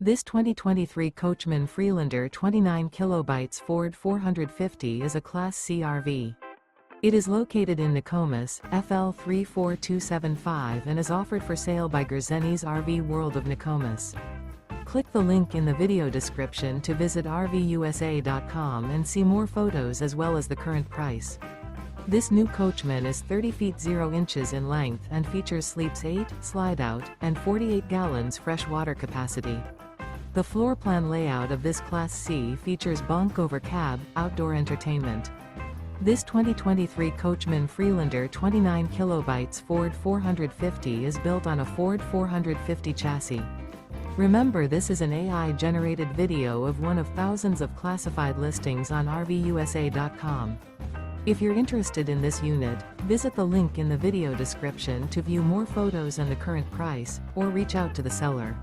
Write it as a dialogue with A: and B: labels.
A: This 2023 Coachmen Freelander 29 kb Ford 450 is a Class C RV. It is located in Nokomis, FL 34275 and is offered for sale by Gerzeny's RV World of Nokomis. Click the link in the video description to visit RVUSA.com and see more photos as well as the current price. This new Coachmen is 30 feet 0 inches in length and features sleeps 8, Slideout, and 48 gallons fresh water capacity. The floor plan layout of this Class C features Bunk Over Cab, outdoor entertainment. This 2023 Coachmen Freelander 29 kb Ford 450 is built on a Ford 450 chassis. Remember, this is an AI-generated video of one of thousands of classified listings on RVUSA.com. If you're interested in this unit, visit the link in the video description to view more photos and the current price, or reach out to the seller.